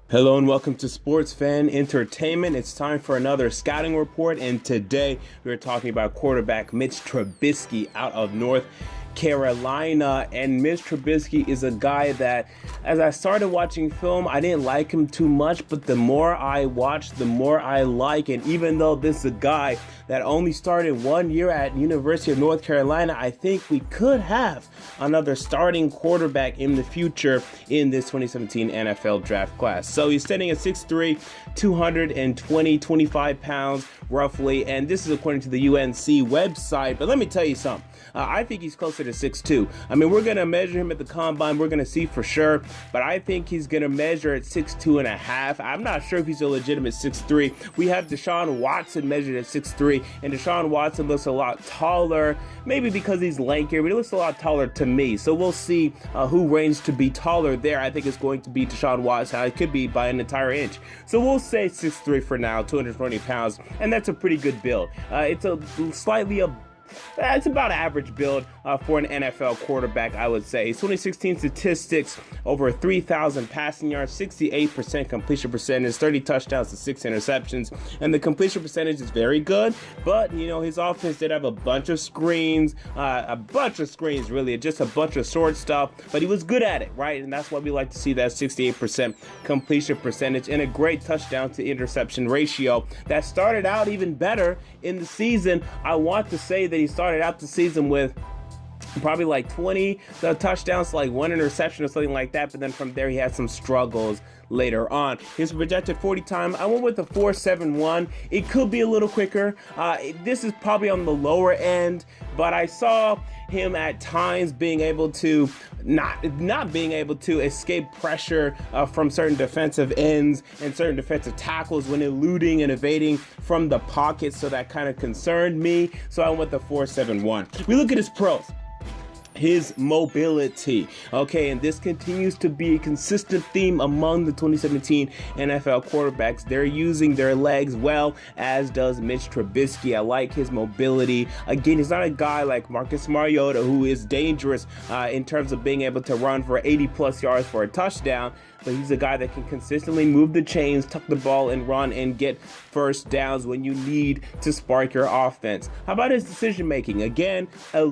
Hello and welcome to Sports Fan Entertainment. It's time for another scouting report, and today we're talking about quarterback Mitch Trubisky out of North Carolina. And Mitch Trubisky is a guy that, as I started watching film, I didn't like him too much, but the more I watch, the more I like. And even though this is a guy that only started 1 year at University of North Carolina, I think we could have another starting quarterback in the future in this 2017 NFL draft class. So he's standing at 6'3", 25 pounds roughly, and this is according to the UNC website. But let me tell you something. I think he's closer to 6'2". I mean, we're going to measure him at the combine. We're going to see for sure, but I think he's going to measure at 6'2 and a half. I'm not sure if he's a legitimate 6'3". We have Deshaun Watson measured at 6'3", and Deshaun Watson looks a lot taller, maybe because he's lankier, but he looks a lot taller to me. So we'll see who reigns to be taller there. I think it's going to be Deshaun Watson. It could be by an entire inch. So we'll say 6'3" for now, 220 pounds, and that's a pretty good build. It's about average build for an NFL quarterback, I would say. 2016 statistics, over 3,000 passing yards, 68% completion percentage, 30 touchdowns to 6 interceptions. And the completion percentage is very good, but, his offense did have a bunch of screens, really, just a bunch of short stuff, but he was good at it, right? And that's why we like to see that 68% completion percentage and a great touchdown to interception ratio that started out even better in the season. I want to say that he started out the season with probably like 20 touchdowns, like 1 interception or something like that, but then from there he had some struggles later on. His projected 40 time, I went with the 4.71. It could be a little quicker. This is probably on the lower end, but I saw him at times being able to not being able to escape pressure from certain defensive ends and certain defensive tackles when eluding and evading from the pocket, so that kind of concerned me. So I went with the 4.71. We look at his pros. His mobility, okay, and this continues to be a consistent theme among the 2017 NFL quarterbacks. They're using their legs well, as does Mitch Trubisky. I like his mobility. Again, he's not a guy like Marcus Mariota, who is dangerous in terms of being able to run for 80 plus yards for a touchdown, but he's a guy that can consistently move the chains, tuck the ball, and run and get first downs when you need to spark your offense. How about his decision making? Again, a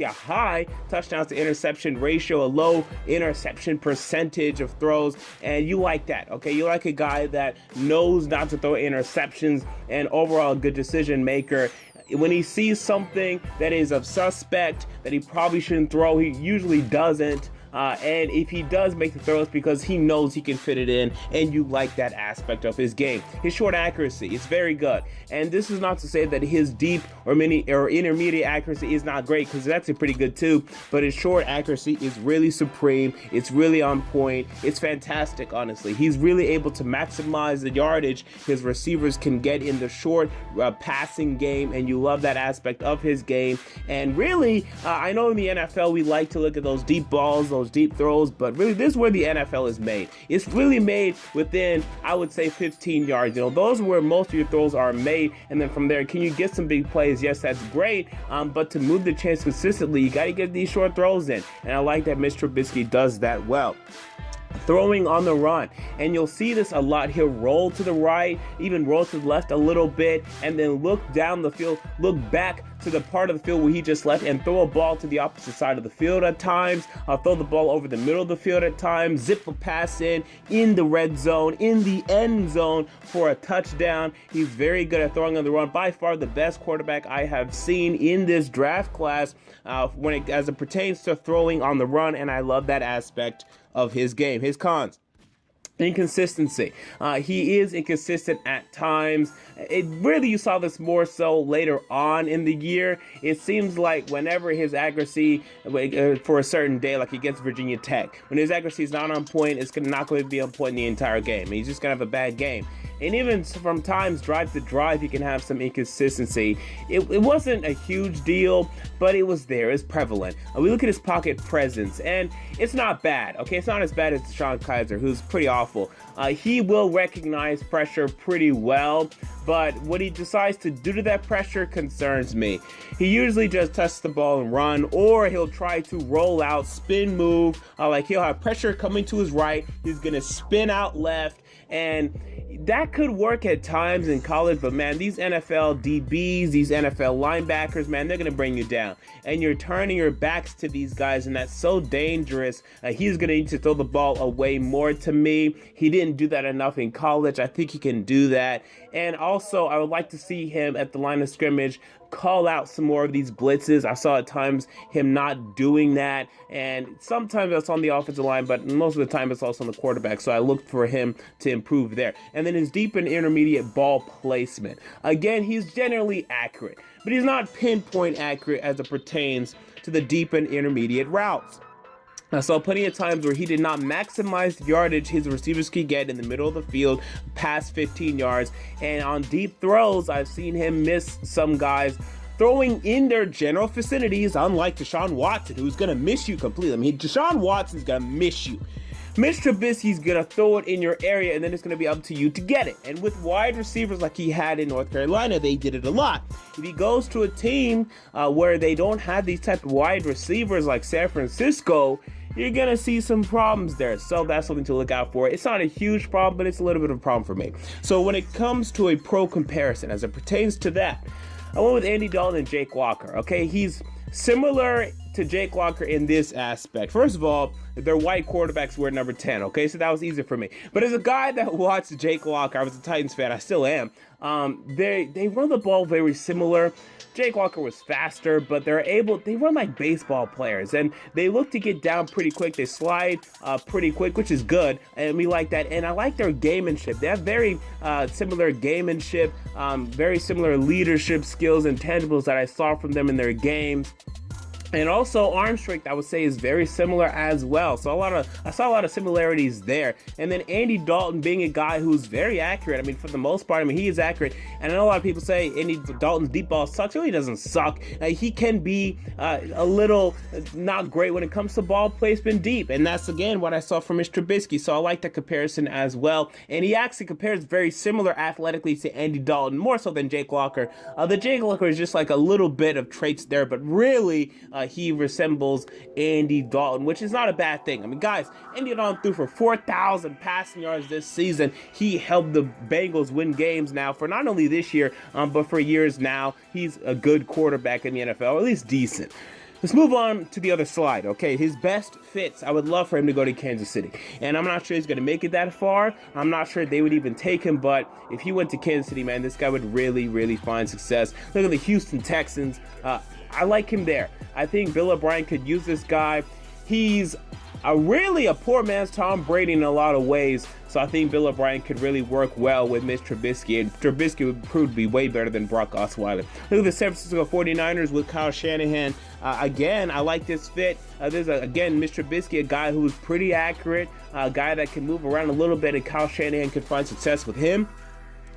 high touchdowns to interception ratio, a low interception percentage of throws, and you like that, okay? You like a guy that knows not to throw interceptions, and overall a good decision maker. When he sees something that is of suspect that he probably shouldn't throw, he usually doesn't. And if he does make the throws, because he knows he can fit it in, and you like that aspect of his game. His short accuracy is very good, and this is not to say that his deep or intermediate accuracy is not great, because that's pretty good too, but his short accuracy is really supreme. It's really on point. It's fantastic, honestly. He's really able to maximize the yardage his receivers can get in the short passing game, and you love that aspect of his game. And really, I know in the NFL we like to look at those deep balls, those deep throws, but really this is where the NFL is made. It's really made within, I would say, 15 yards. Those are where most of your throws are made, and then from there, can you get some big plays? Yes, that's great, but to move the chains consistently, you got to get these short throws in, and I like that Mitch Trubisky does that well. Throwing on the run, and you'll see this a lot. He'll roll to the right, even roll to the left a little bit, and then look down the field, look back to the part of the field where he just left, and throw a ball to the opposite side of the field at times. Throw the ball over the middle of the field at times, zip a pass in the red zone, in the end zone for a touchdown. He's very good at throwing on the run. By far the best quarterback I have seen in this draft class as it pertains to throwing on the run, and I love that aspect of his game. His cons: inconsistency. He is inconsistent at times. You saw this more so later on in the year. It seems like whenever his accuracy for a certain day, like against Virginia Tech, when his accuracy is not on point, it's not going to be on point in the entire game. He's just going to have a bad game. And even from times drive to drive, he can have some inconsistency. It wasn't a huge deal, but it was there. It's prevalent. We look at his pocket presence, and it's not bad. Okay, it's not as bad as DeShone Kizer, who's pretty awful. He will recognize pressure pretty well, but what he decides to do to that pressure concerns me. He usually just touches the ball and run, or he'll try to roll out, spin move, like he'll have pressure coming to his right, he's gonna spin out left, and that could work at times in college, but man, these NFL DBs, these NFL linebackers, man, they're going to bring you down. And you're turning your backs to these guys, and that's so dangerous. He's going to need to throw the ball away more to me. He didn't do that enough in college. I think he can do that. And also, I would like to see him at the line of scrimmage call out some more of these blitzes. I saw at times him not doing that, and sometimes that's on the offensive line, but most of the time it's also on the quarterback, so I looked for him to improve there. And then his deep and intermediate ball placement. Again, he's generally accurate, but he's not pinpoint accurate as it pertains to the deep and intermediate routes. I saw plenty of times where he did not maximize the yardage his receivers could get in the middle of the field past 15 yards. And on deep throws, I've seen him miss some guys throwing in their general vicinities, unlike Deshaun Watson, who's going to miss you completely. I mean, Deshaun Watson's going to miss you. Mitch Trubisky's going to throw it in your area, and then it's going to be up to you to get it. And with wide receivers like he had in North Carolina, they did it a lot. If he goes to a team where they don't have these type of wide receivers like San Francisco, you're going to see some problems there. So that's something to look out for. It's not a huge problem, but it's a little bit of a problem for me. So when it comes to a pro comparison, as it pertains to that, I went with Andy Dalton and Jake Locker. Okay, he's similar to Jake Locker in this aspect. First of all, their white quarterbacks were number 10, okay? So that was easy for me. But as a guy that watched Jake Locker, I was a Titans fan, I still am, they run the ball very similar. Jake Locker was faster, but they run like baseball players, and they look to get down pretty quick. They slide pretty quick, which is good, and we like that. And I like their gamemanship. They have very similar gamemanship, very similar leadership skills and tangibles that I saw from them in their games. And also arm strength, I would say, is very similar as well. So I saw a lot of similarities there. And then Andy Dalton being a guy who's very accurate. I mean, for the most part, he is accurate. And I know a lot of people say Andy Dalton's deep ball sucks. He really doesn't suck. He can be a little not great when it comes to ball placement deep. And that's, again, what I saw from Mitch Trubisky. So I like that comparison as well. And he actually compares very similar athletically to Andy Dalton, more so than Jake Locker. The Jake Locker is just like a little bit of traits there, but really, he resembles Andy Dalton, which is not a bad thing. I mean, guys, Andy Dalton threw for 4,000 passing yards this season. He helped the Bengals win games now for not only this year, but for years now. He's a good quarterback in the NFL, or at least decent. Let's move on to the other slide, okay? His best fits, I would love for him to go to Kansas City. And I'm not sure he's going to make it that far. I'm not sure they would even take him, but if he went to Kansas City, man, this guy would really, really find success. Look at the Houston Texans. I like him there. I think Bill O'Brien could use this guy. He's really a poor man's Tom Brady in a lot of ways. So I think Bill O'Brien could really work well with Mitch Trubisky, and Trubisky would prove to be way better than Brock Osweiler. Look at the San Francisco 49ers with Kyle Shanahan. Again, I like this fit. Again, Mitch Trubisky, a guy who's pretty accurate, a guy that can move around a little bit, and Kyle Shanahan could find success with him.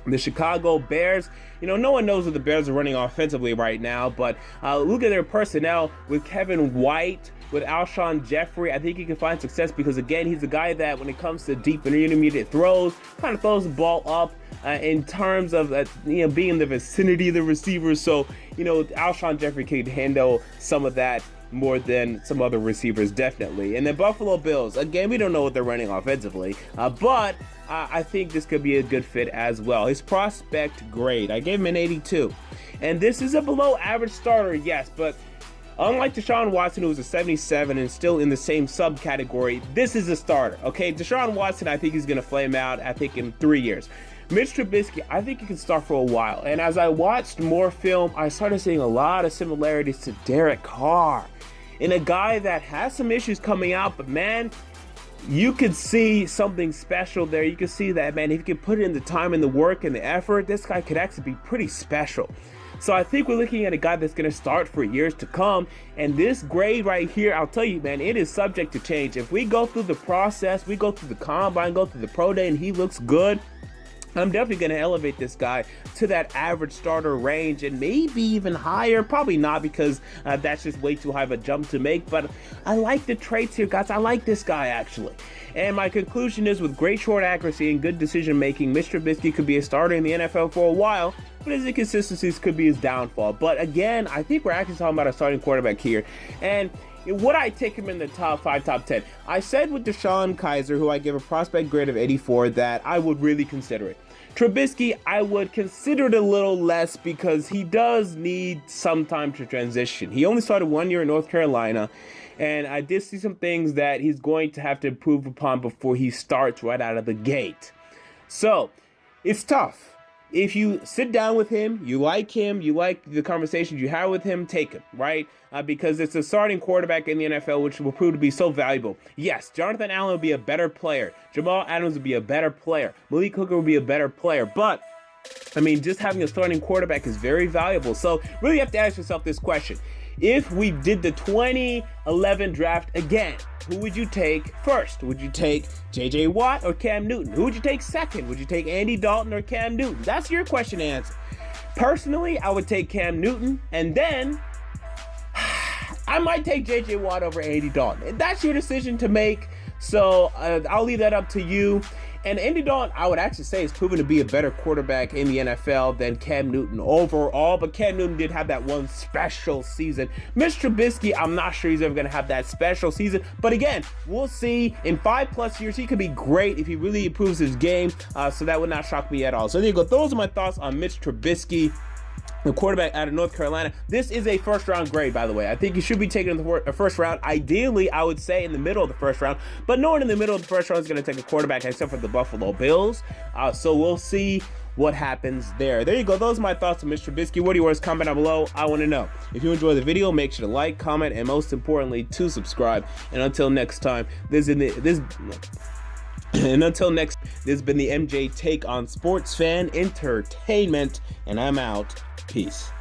The Chicago Bears, no one knows what the Bears are running offensively right now, but look at their personnel with Kevin White, with Alshon Jeffrey. I think he can find success because, again, he's a guy that when it comes to deep and intermediate throws, kind of throws the ball up in terms of being in the vicinity of the receivers. So, Alshon Jeffrey can handle some of that more than some other receivers, definitely. And the Buffalo Bills, again, we don't know what they're running offensively, but I think this could be a good fit as well. His prospect grade, I gave him an 82. And this is a below average starter, yes, but unlike Deshaun Watson, who was a 77 and still in the same subcategory, this is a starter, okay? Deshaun Watson, I think he's going to flame out, I think, in 3 years. Mitch Trubisky, I think he can start for a while. And as I watched more film, I started seeing a lot of similarities to Derek Carr. And a guy that has some issues coming out, but man, you could see something special there. You could see that, man, if you could put in the time and the work and the effort, this guy could actually be pretty special. So I think we're looking at a guy that's going to start for years to come. And this grade right here, I'll tell you, man, it is subject to change. If we go through the process, we go through the combine, go through the pro day, and he looks good, I'm definitely going to elevate this guy to that average starter range and maybe even higher. Probably not, because that's just way too high of a jump to make. But I like the traits here, guys. I like this guy, actually. And my conclusion is, with great short accuracy and good decision making, Mitch Trubisky could be a starter in the NFL for a while, but his inconsistencies could be his downfall. But again, I think we're actually talking about a starting quarterback here. And would I take him in the top 5, top 10? I said with Deshaun Kaiser, who I give a prospect grade of 84, that I would really consider it. Trubisky, I would consider it a little less because he does need some time to transition. He only started 1 year in North Carolina, and I did see some things that he's going to have to improve upon before he starts right out of the gate. So, it's tough. If you sit down with him, you like the conversations you have with him, take him, right? Because it's a starting quarterback in the NFL, which will prove to be so valuable. Yes, Jonathan Allen will be a better player. Jamal Adams will be a better player. Malik Hooker will be a better player. But, I mean, just having a starting quarterback is very valuable. So, really have to ask yourself this question. If we did the 2011 draft again, who would you take first? Would you take J.J. Watt or Cam Newton? Who would you take second? Would you take Andy Dalton or Cam Newton? That's your question to answer. Personally, I would take Cam Newton, and then I might take J.J. Watt over Andy Dalton. That's your decision to make, so I'll leave that up to you. And Andy Dalton, I would actually say, is proven to be a better quarterback in the NFL than Cam Newton overall, but Cam Newton did have that one special season. Mitch Trubisky, I'm not sure he's ever going to have that special season, but again, we'll see. In 5+ years, he could be great if he really improves his game, so that would not shock me at all. So there you go. Those are my thoughts on Mitch Trubisky, the quarterback out of North Carolina. This is a first-round grade, by the way. I think you should be taking the first round. Ideally, I would say in the middle of the first round. But no one in the middle of the first round is going to take a quarterback except for the Buffalo Bills. So we'll see what happens there. There you go. Those are my thoughts on Mr. Trubisky. What are yours? Comment down below. I want to know. If you enjoy the video, make sure to like, comment, and most importantly, to subscribe. And until next time, this has been the MJ Take on Sports Fan Entertainment, and I'm out. Peace.